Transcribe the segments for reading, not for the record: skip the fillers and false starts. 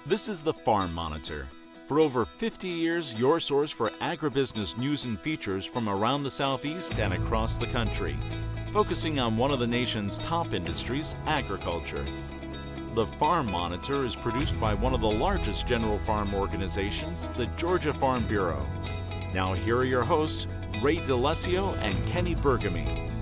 This is the Farm Monitor. For over 50 years, your source for agribusiness news and features from around the Southeast and across the country, focusing on one of the nation's top industries, agriculture. The Farm Monitor is produced by one of the largest general farm organizations, the Georgia Farm Bureau. Now here are your hosts, Ray DeLessio and Kenny Bergamy.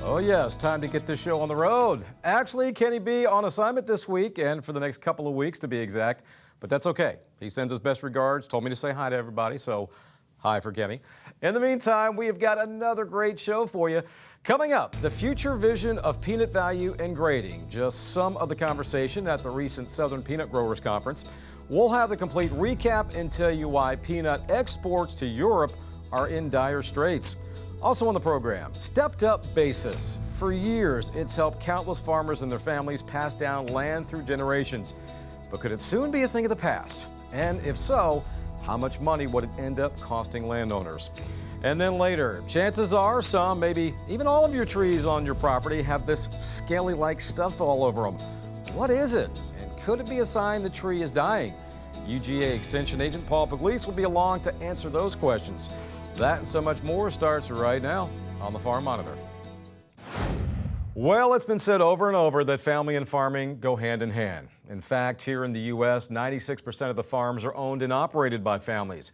Oh yes, time to get this show on the road. Actually, Kenny B on assignment this week and for the next couple of weeks to be exact, but that's okay. He sends his best regards, told me to say hi to everybody, so hi for Kenny. In the meantime, we have got another great show for you. Coming up, the future vision of peanut value and grading. Just some of the conversation at the recent Southern Peanut Growers Conference. We'll have the complete recap and tell you why peanut exports to Europe are in dire straits. Also on the program, stepped up basis. For years, it's helped countless farmers and their families pass down land through generations. But could it soon be a thing of the past? And if so, how much money would it end up costing landowners? And then later, chances are some, maybe even all of your trees on your property have this scaly-like stuff all over them. What is it? And could it be a sign the tree is dying? UGA Extension Agent Paul PUGLIESE will be along to answer those questions. That and so much more starts right now on the Farm Monitor. Well, it's been said over and over that family and farming go hand in hand. In fact, here in the U.S., 96% of the farms are owned and operated by families.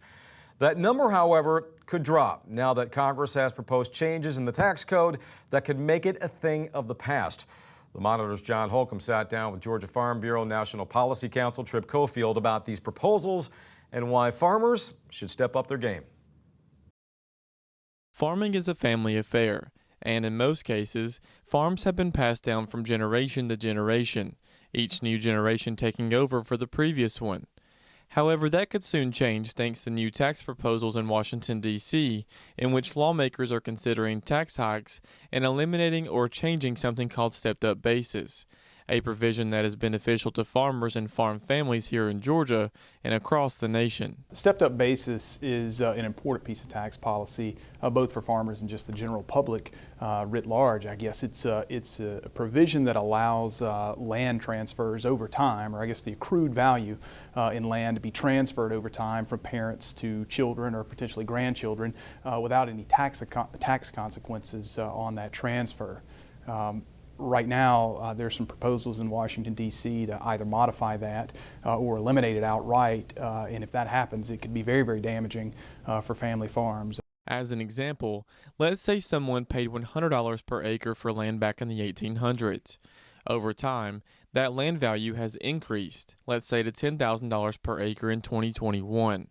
That number, however, could drop now that Congress has proposed changes in the tax code that could make it a thing of the past. The Monitor's John Holcomb sat down with Georgia Farm Bureau National Policy Counsel Trip Cofield about these proposals and why farmers should step up their game. Farming is a family affair, and in most cases, farms have been passed down from generation to generation, each new generation taking over for the previous one. However, that could soon change thanks to new tax proposals in Washington, D.C., in which lawmakers are considering tax hikes and eliminating or changing something called stepped-up basis, a provision that is beneficial to farmers and farm families here in Georgia and across the nation. Stepped-up basis is an important piece of tax policy, both for farmers and just the general public writ large. I guess it's a provision that allows land transfers over time, or I guess the accrued value in land to be transferred over time from parents to children or potentially grandchildren without any tax consequences on that transfer. Right now, there's some proposals in Washington, D.C. to either modify that or eliminate it outright. And if that happens, it could be very, very damaging for family farms. As an example, let's say someone paid $100 per acre for land back in the 1800s. Over time, that land value has increased, let's say to $10,000 per acre in 2021.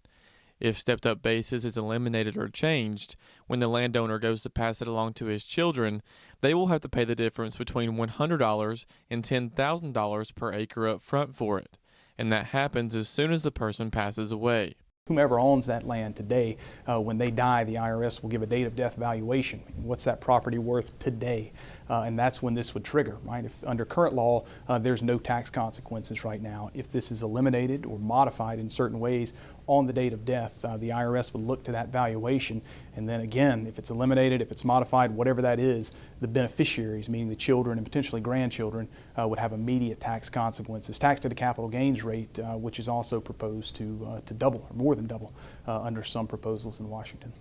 If stepped-up basis is eliminated or changed, when the landowner goes to pass it along to his children, they will have to pay the difference between $100 and $10,000 per acre up front for it, and that happens as soon as the person passes away. Whomever owns that land today, when they die, the IRS will give a date of death valuation. What's that property worth today? And that's when this would trigger, right? If under current law, there's no tax consequences right now. If this is eliminated or modified in certain ways on the date of death, the IRS would look to that valuation. And then again, if it's eliminated, if it's modified, whatever that is, the beneficiaries, meaning the children and potentially grandchildren, would have immediate tax consequences. Taxed at a capital gains rate, which is also proposed to double or more than double under some proposals in Washington.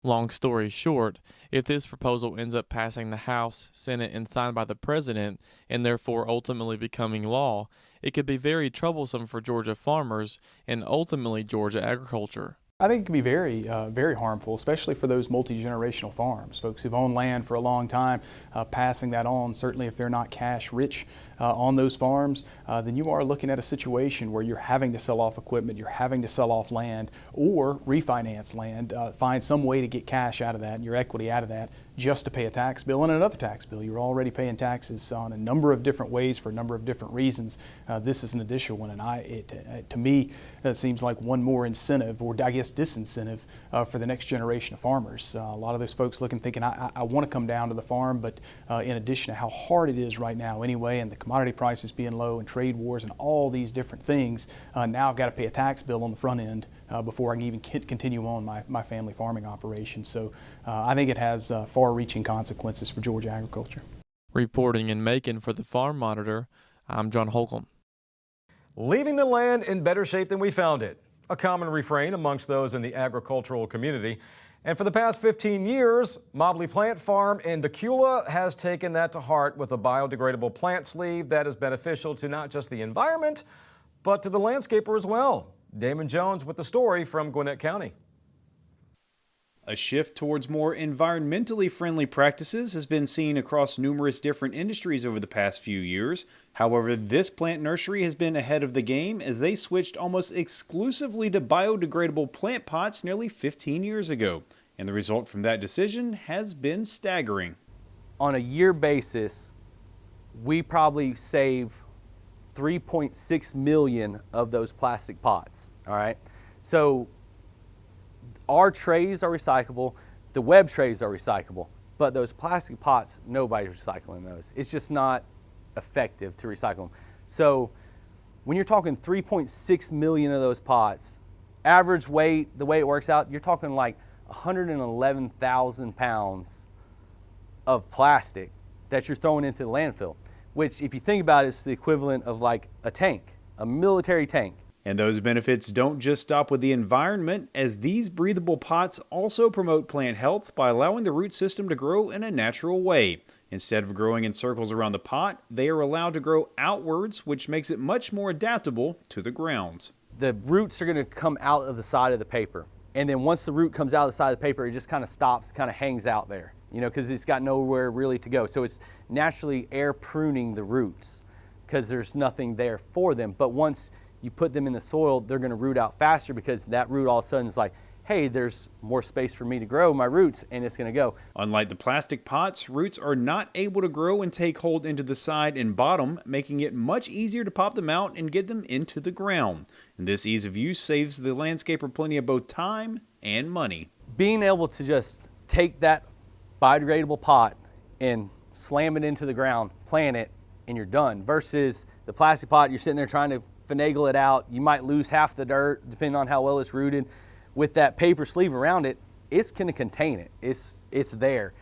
Long story short, if this proposal ends up passing the House, Senate, and signed by the President, and therefore ultimately becoming law, it could be very troublesome for Georgia farmers and ultimately Georgia agriculture. I think it can be very, very harmful, especially for those multi-generational farms, folks who've owned land for a long time, passing that on. Certainly if they're not cash rich on those farms, then you are looking at a situation where you're having to sell off equipment, you're having to sell off land or refinance land, find some way to get cash out of that and your equity out of that just to pay a tax bill and another tax bill. You're already paying taxes on a number of different ways for a number of different reasons. This is an additional one, and to me, it seems like one more incentive, or I guess disincentive, for the next generation of farmers. A lot of those folks looking, thinking, I want to come down to the farm, but in addition to how hard it is right now anyway, and the commodity prices being low and trade wars and all these different things, now I've got to pay a tax bill on the front end before I can even continue on my family farming operation. So I think it has far-reaching consequences for Georgia agriculture. Reporting in Macon for the Farm Monitor, I'm John Holcomb. Leaving the land in better shape than we found it, a common refrain amongst those in the agricultural community. And for the past 15 years, Mobley Plant Farm in Decula has taken that to heart with a biodegradable plant sleeve that is beneficial to not just the environment, but to the landscaper as well. Damon Jones with the story from Gwinnett County. A shift towards more environmentally friendly practices has been seen across numerous different industries over the past few years. However, this plant nursery has been ahead of the game as they switched almost exclusively to biodegradable plant pots nearly 15 years ago. And the result from that decision has been staggering. On a year basis, we probably save 3.6 million of those plastic pots, all right? So our trays are recyclable, the web trays are recyclable, but those plastic pots, nobody's recycling those. It's just not effective to recycle them. So when you're talking 3.6 million of those pots, average weight, the way it works out, you're talking like 111,000 pounds of plastic that you're throwing into the landfill, which if you think about it, is the equivalent of like a tank, a military tank. And those benefits don't just stop with the environment, as these breathable pots also promote plant health by allowing the root system to grow in a natural way. Instead of growing in circles around the pot, they are allowed to grow outwards, which makes it much more adaptable to the ground. The roots are going to come out of the side of the paper. And then once the root comes out of the side of the paper, it just kind of stops, kind of hangs out there, you know, because it's got nowhere really to go. So it's naturally air pruning the roots because there's nothing there for them. But once you put them in the soil, they're going to root out faster because that root all of a sudden is like, hey, there's more space for me to grow my roots, and it's going to go. Unlike the plastic pots, roots are not able to grow and take hold into the side and bottom, making it much easier to pop them out and get them into the ground. And this ease of use saves the landscaper plenty of both time and money. Being able to just take that biodegradable pot and slam it into the ground, plant it, and you're done, versus the plastic pot, you're sitting there trying to finagle it out. You might lose half the dirt depending on how well it's rooted. With that paper sleeve around it, it's going to contain it. It's there.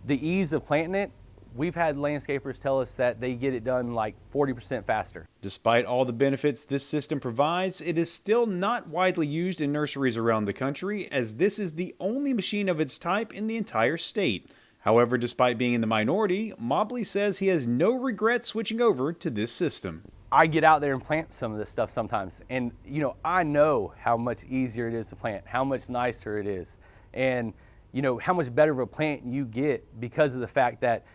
The ease of planting it, we've had landscapers tell us that they get it done like 40% faster. Despite all the benefits this system provides, it is still not widely used in nurseries around the country, as this is the only machine of its type in the entire state. However, despite being in the minority, Mobley says he has no regret switching over to this system. I get out there and plant some of this stuff sometimes, and you know, I know how much easier it is to plant, how much nicer it is, and you know, how much better of a plant you get because of the fact that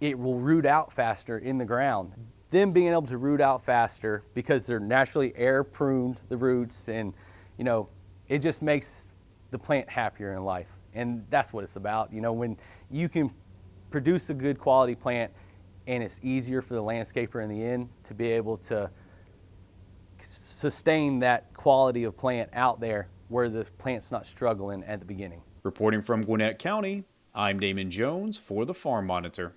it will root out faster in the ground. Them being able to root out faster because they're naturally air pruned, the roots, and you know, it just makes the plant happier in life. And that's what it's about. You know, when you can produce a good quality plant and it's easier for the landscaper in the end to be able to sustain that quality of plant out there where the plant's not struggling at the beginning. Reporting from Gwinnett County, I'm Damon Jones for the Farm Monitor.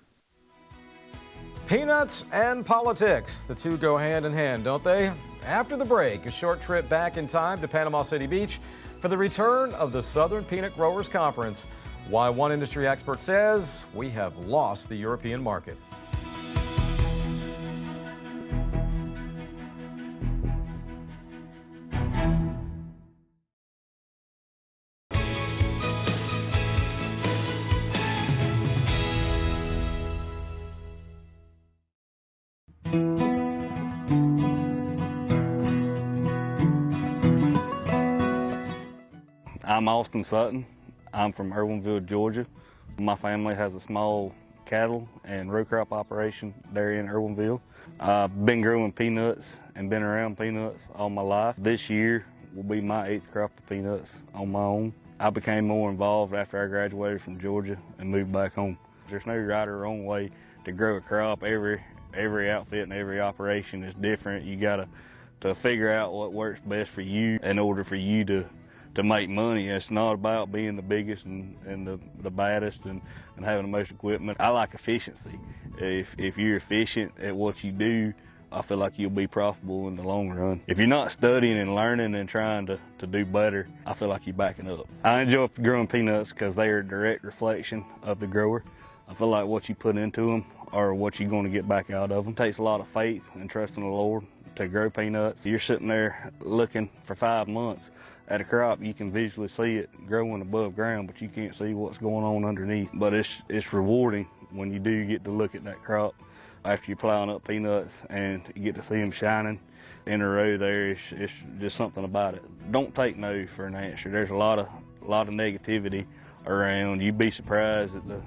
Peanuts and politics, the two go hand in hand, don't they? After the break, a short trip back in time to Panama City Beach for the return of the Southern Peanut Growers Conference. Why one industry expert says we have lost the European market. I'm Austin Sutton. I'm from Irwinville, Georgia. My family has a small cattle and row crop operation there in Irwinville. I've been growing peanuts and been around peanuts all my life. This year will be my 8th crop of peanuts on my own. I became more involved after I graduated from Georgia and moved back home. There's no right or wrong way to grow a crop. Every outfit and every operation is different. You gotta figure out what works best for you in order for you to make money. It's not about being the biggest and the baddest and having the most equipment. I like efficiency. If you're efficient at what you do, I feel like you'll be profitable in the long run. If you're not studying and learning and trying to do better, I feel like you're backing up. I enjoy growing peanuts because they are a direct reflection of the grower. I feel like what you put into them or what you're going to get back out of them. It takes a lot of faith and trust in the Lord to grow peanuts. You're sitting there looking for 5 months at a crop. You can visually see it growing above ground, but you can't see what's going on underneath. But it's rewarding when you do get to look at that crop after you're plowing up peanuts and you get to see them shining in a row there. It's just something about it. Don't take no for an answer. There's a lot of negativity around. You'd be surprised at the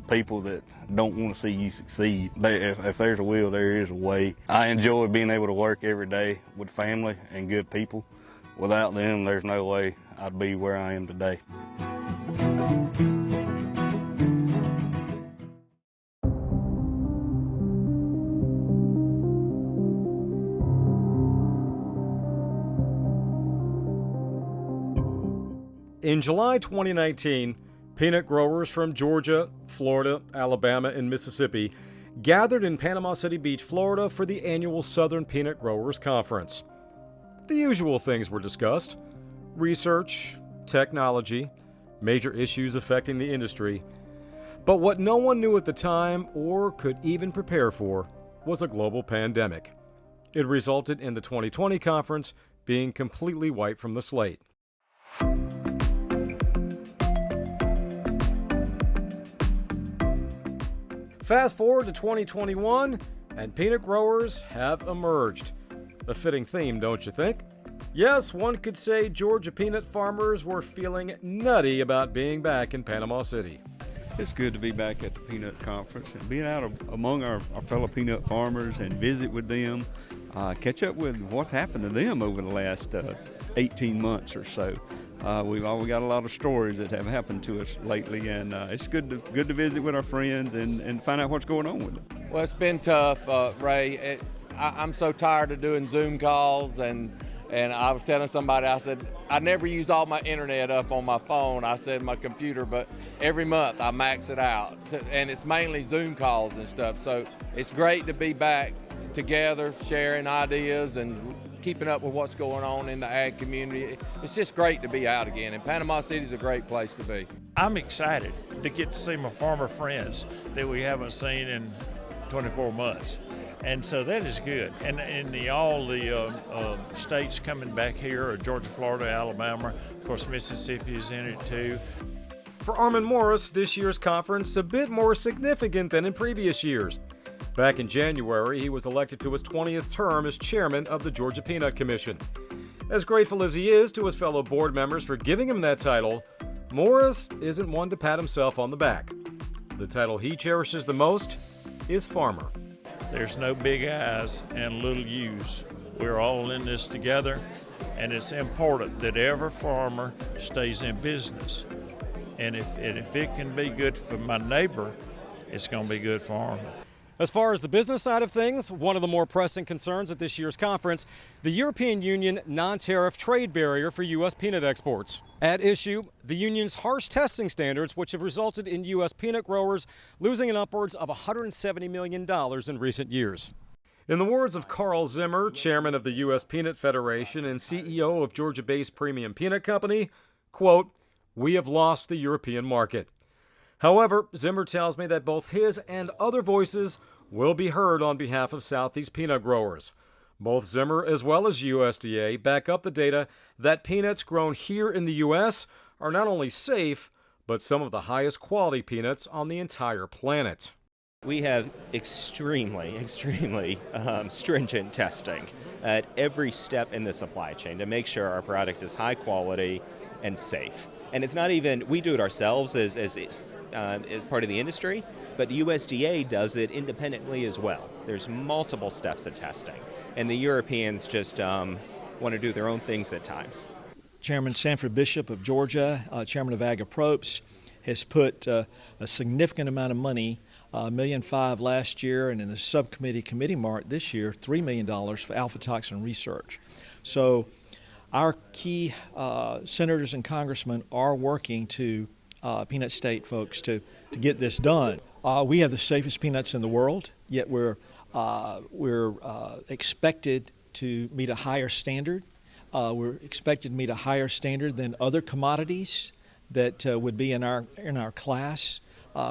people that don't want to see you succeed. If there's a will, there is a way. I enjoy being able to work every day with family and good people. Without them, there's no way I'd be where I am today. In July 2019, peanut growers from Georgia, Florida, Alabama, and Mississippi gathered in Panama City Beach, Florida for the annual Southern Peanut Growers Conference. The usual things were discussed: research, technology, major issues affecting the industry. But what no one knew at the time or could even prepare for was a global pandemic. It resulted in the 2020 conference being completely wiped from the slate. Fast forward to 2021, and peanut growers have emerged. A fitting theme, don't you think? Yes, one could say Georgia peanut farmers were feeling nutty about being back in Panama City. It's good to be back at the peanut conference and being out among our fellow peanut farmers and visit with them, catch up with what's happened to them over the last 18 months or so. We've got a lot of stories that have happened to us lately, and it's good to visit with our friends and find out what's going on with them. Well, it's been tough, Ray. I'm so tired of doing Zoom calls, and I was telling somebody, I said, I never use all my internet up on my phone, I said my computer, but every month I max it out, and it's mainly Zoom calls and stuff. So it's great to be back together, sharing ideas and keeping up with what's going on in the ag community. It's just great to be out again, and Panama City is a great place to be. I'm excited to get to see my farmer friends that we haven't seen in 24 months. And so that is good. And all the states coming back here, Georgia, Florida, Alabama, of course Mississippi is in it too. For Armond Morris, this year's conference is a bit more significant than in previous years. Back in January, he was elected to his 20th term as chairman of the Georgia Peanut Commission. As grateful as he is to his fellow board members for giving him that title, Morris isn't one to pat himself on the back. The title he cherishes the most is farmer. There's no big I's and little U's. We're all in this together, and it's important that every farmer stays in business. And if it can be good for my neighbor, it's going to be good for Armond. As far as the business side of things, one of the more pressing concerns at this year's conference, the European Union non-tariff trade barrier for U.S. peanut exports. At issue, the union's harsh testing standards, which have resulted in U.S. peanut growers losing an upwards of $170 million in recent years. In the words of Carl Zimmer, chairman of the U.S. Peanut Federation and CEO of Georgia-based Premium Peanut Company, quote, "We have lost the European market." However, Zimmer tells me that both his and other voices will be heard on behalf of Southeast peanut growers. Both Zimmer as well as USDA back up the data that peanuts grown here in the U.S. are not only safe, but some of the highest quality peanuts on the entire planet. We have extremely stringent testing at every step in the supply chain to make sure our product is high quality and safe. And it's not even, we do it ourselves as part of the industry, but USDA does it independently as well. There's multiple steps of testing, and the Europeans just want to do their own things at times. Chairman Sanford Bishop of Georgia, chairman of AgriPropes, has put a significant amount of money, $1.5 million last year, and in the subcommittee committee mark this year, $3 million for aflatoxin research. So our key senators and congressmen are working to peanut state folks to get this done. We have the safest peanuts in the world, yet we're expected to meet a higher standard. We're expected to meet a higher standard than other commodities that would be in our class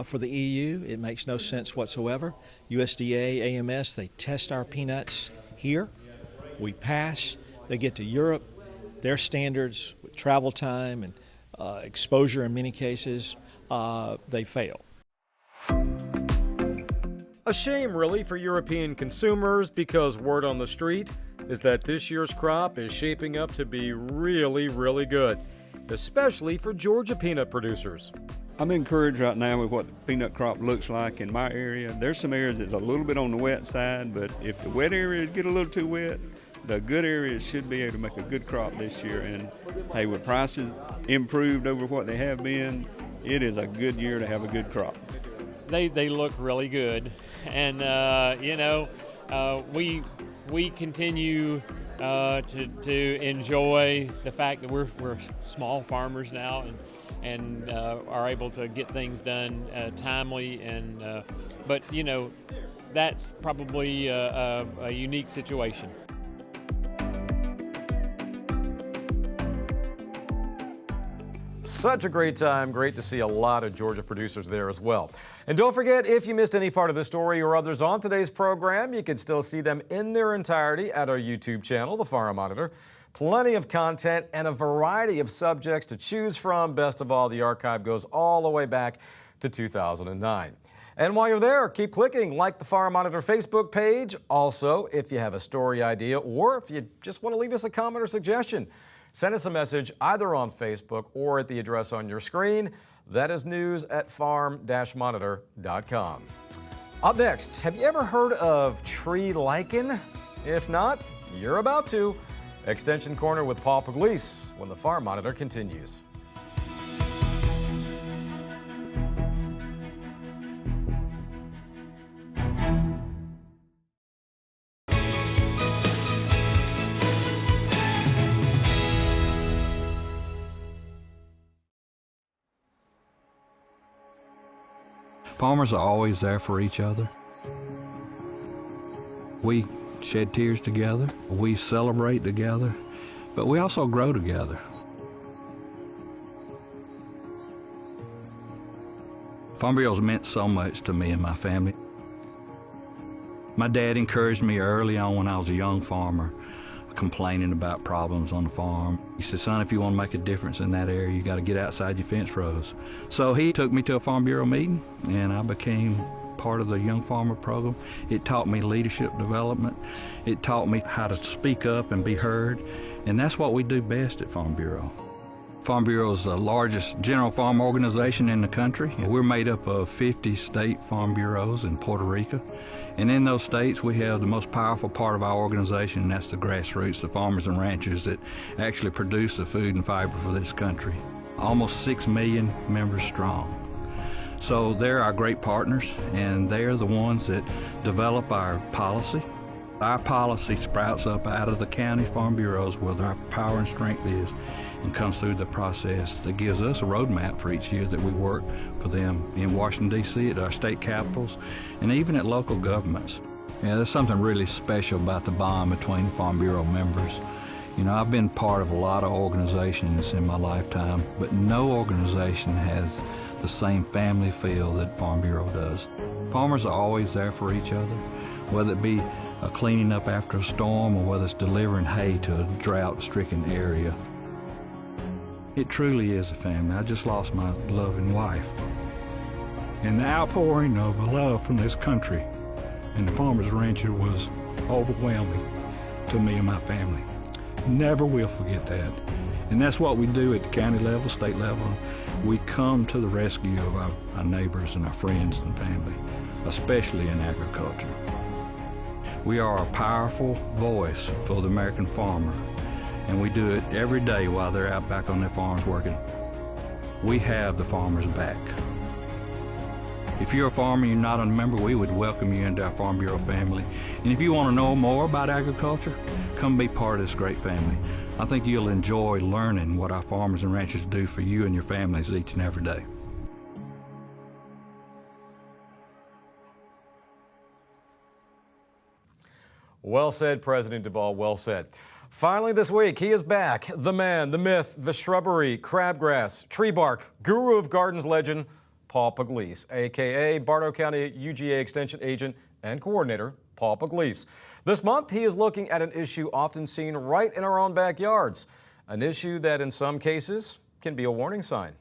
for the EU. It makes no sense whatsoever. USDA, AMS, they test our peanuts here. we pass, they get to Europe, their standards with travel time and exposure in many cases, they fail. A shame, really, for European consumers, because word on the street is that this year's crop is shaping up to be really, really good, especially for Georgia peanut producers. I'm encouraged right now with what the peanut crop looks like in my area. There's some areas that's a little bit on the wet side, but if the wet areas get a little too wet, the good areas should be able to make a good crop this year. And hey, with prices improved over what they have been, it is a good year to have a good crop. They look really good, and we continue to enjoy the fact that we're small farmers now and are able to get things done timely, and but that's probably a unique situation. Such a great time. Great to see a lot of Georgia producers there as well. And don't forget, if you missed any part of the story or others on today's program, you can still see them in their entirety at our YouTube channel, The Farm Monitor. Plenty of content and a variety of subjects to choose from. Best of all, the archive goes all the way back to 2009. And while you're there, keep clicking like the Farm Monitor Facebook page. Also, if you have a story idea or if you just want to leave us a comment or suggestion, send us a message either on Facebook or at the address on your screen. That is news@farm-monitor.com. Up next, have you ever heard of tree lichen? If not, you're about to. Extension Corner with Paul Pugliese when the Farm Monitor continues. Farmers are always there for each other. We shed tears together, we celebrate together, but we also grow together. Farm Bureau's meant so much to me and my family. My dad encouraged me early on when I was a young farmer, complaining about problems on the farm. He said, son, if you want to make a difference in that area, you got to get outside your fence rows. So he took me to a Farm Bureau meeting, and I became part of the Young Farmer program. It taught me leadership development. It taught me how to speak up and be heard, and that's what we do best at Farm Bureau. Farm Bureau is the largest general farm organization in the country. We're made up of 50 state farm bureaus in Puerto Rico. And in those states, we have the most powerful part of our organization, and that's the grassroots, the farmers and ranchers that actually produce the food and fiber for this country. Almost 6 million members strong. So they're our great partners, and they're the ones that develop our policy. Our policy sprouts up out of the county farm bureaus where our power and strength is, and comes through the process that gives us a roadmap for each year that we work for them in Washington, D.C., at our state capitals, and even at local governments. Yeah, there's something really special about the bond between Farm Bureau members. You know, I've been part of a lot of organizations in my lifetime, but no organization has the same family feel that Farm Bureau does. Farmers are always there for each other, whether it be cleaning up after a storm or whether it's delivering hay to a drought-stricken area. It truly is a family. I just lost my loving wife. And the outpouring of love from this country and the farmers and ranchers was overwhelming to me and my family. Never will forget that. And that's what we do at the county level, state level. We come to the rescue of our neighbors and our friends and family, especially in agriculture. We are a powerful voice for the American farmer, and we do it every day while they're out back on their farms working. We have the farmers back. If you're a farmer and you're not a member, we would welcome you into our Farm Bureau family. And if you want to know more about agriculture, come be part of this great family. I think you'll enjoy learning what our farmers and ranchers do for you and your families each and every day. Well said, President Duvall, well said. Finally this week, he is back. The man, the myth, the shrubbery, crabgrass, tree bark, guru of gardens legend, Paul Pugliese, a.k.a. Bartow County UGA Extension Agent and Coordinator, Paul Paul Pugliese. This month, he is looking at an issue often seen right in our own backyards, an issue that in some cases can be a warning sign.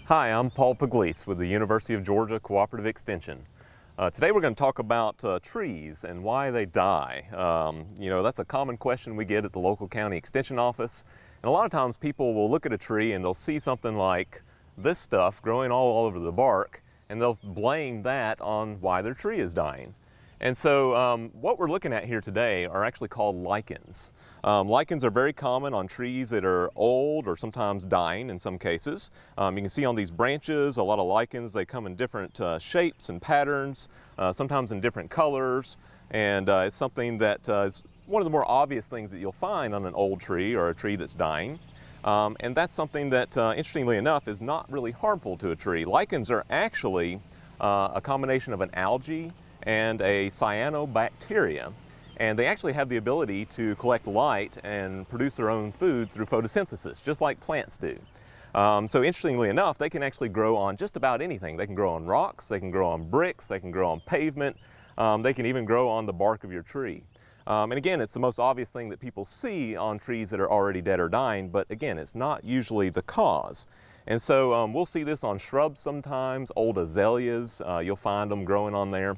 Hi, I'm Paul Pugliese with the University of Georgia Cooperative Extension. Today we're going to talk about trees and why they die. You know, that's a common question we get at the local county extension office. And a lot of times people will look at a tree and they'll see something like this stuff growing all over the bark, and they'll blame that on why their tree is dying. And so what we're looking at here today are actually called lichens. Lichens are very common on trees that are old or sometimes dying in some cases. You can see on these branches a lot of lichens. They come in different shapes and patterns, sometimes in different colors, and it's something that is one of the more obvious things that you'll find on an old tree or a tree that's dying. And that's something that, interestingly enough, is not really harmful to a tree. Lichens are actually a combination of an algae and a cyanobacteria, and they actually have the ability to collect light and produce their own food through photosynthesis, just like plants do. So interestingly enough, they can actually grow on just about anything. They can grow on rocks, they can grow on bricks, they can grow on pavement, they can even grow on the bark of your tree. And again, it's the most obvious thing that people see on trees that are already dead or dying, but again, it's not usually the cause. And so we'll see this on shrubs sometimes, old azaleas, you'll find them growing on there.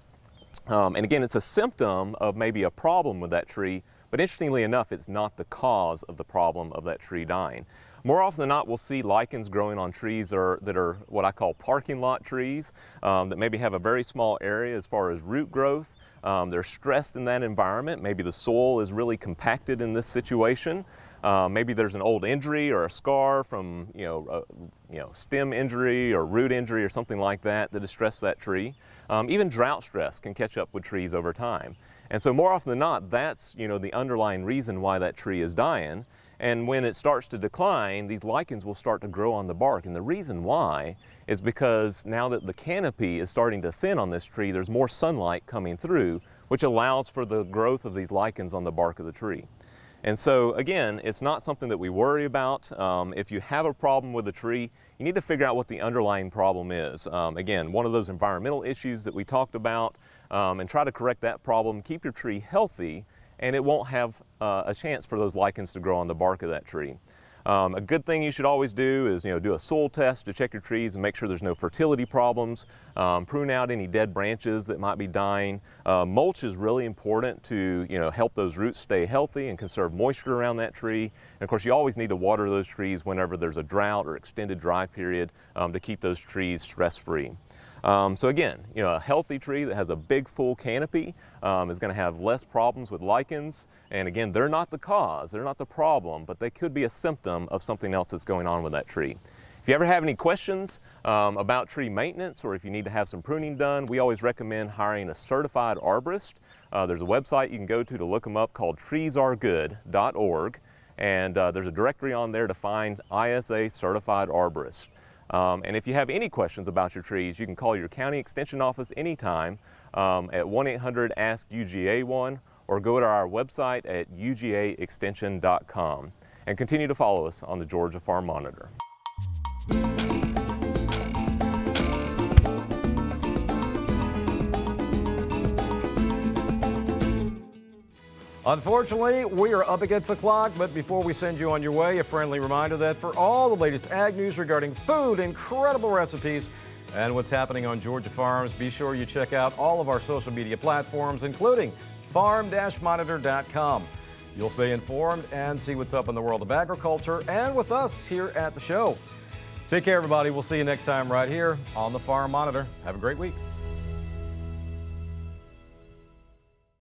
And again, it's a symptom of maybe a problem with that tree, but interestingly enough, it's not the cause of the problem of that tree dying. More often than not, we'll see lichens growing on trees that are what I call parking lot trees, that maybe have a very small area as far as root growth. They're stressed in that environment. Maybe the soil is really compacted in this situation. Maybe there's an old injury or a scar from stem injury or root injury or something like that that has stressed that tree. Even drought stress can catch up with trees over time. And so more often than not, that's the underlying reason why that tree is dying. And when it starts to decline, these lichens will start to grow on the bark. And the reason why is because now that the canopy is starting to thin on this tree, there's more sunlight coming through, which allows for the growth of these lichens on the bark of the tree. And so again, it's not something that we worry about. If you have a problem with a tree, you need to figure out what the underlying problem is. Again, one of those environmental issues that we talked about, and try to correct that problem. Keep your tree healthy, and it won't have a chance for those lichens to grow on the bark of that tree. A good thing you should always do is do a soil test to check your trees and make sure there's no fertility problems. Prune out any dead branches that might be dying. Mulch is really important to help those roots stay healthy and conserve moisture around that tree. And of course, you always need to water those trees whenever there's a drought or extended dry period to keep those trees stress-free. So again, a healthy tree that has a big full canopy is going to have less problems with lichens. And again, they're not the cause, they're not the problem, but they could be a symptom of something else that's going on with that tree. If you ever have any questions about tree maintenance, or if you need to have some pruning done, we always recommend hiring a certified arborist. There's a website you can go to look them up called treesaregood.org, and there's a directory on there to find ISA certified arborists. And if you have any questions about your trees, you can call your county extension office anytime at 1-800-ASK-UGA1, or go to our website at ugaextension.com, and continue to follow us on the Georgia Farm Monitor. Unfortunately, we are up against the clock, but before we send you on your way, a friendly reminder that for all the latest ag news regarding food, incredible recipes, and what's happening on Georgia farms, be sure you check out all of our social media platforms, including farm-monitor.com. You'll stay informed and see what's up in the world of agriculture and with us here at the show. Take care, everybody. We'll see you next time right here on the Farm Monitor. Have a great week.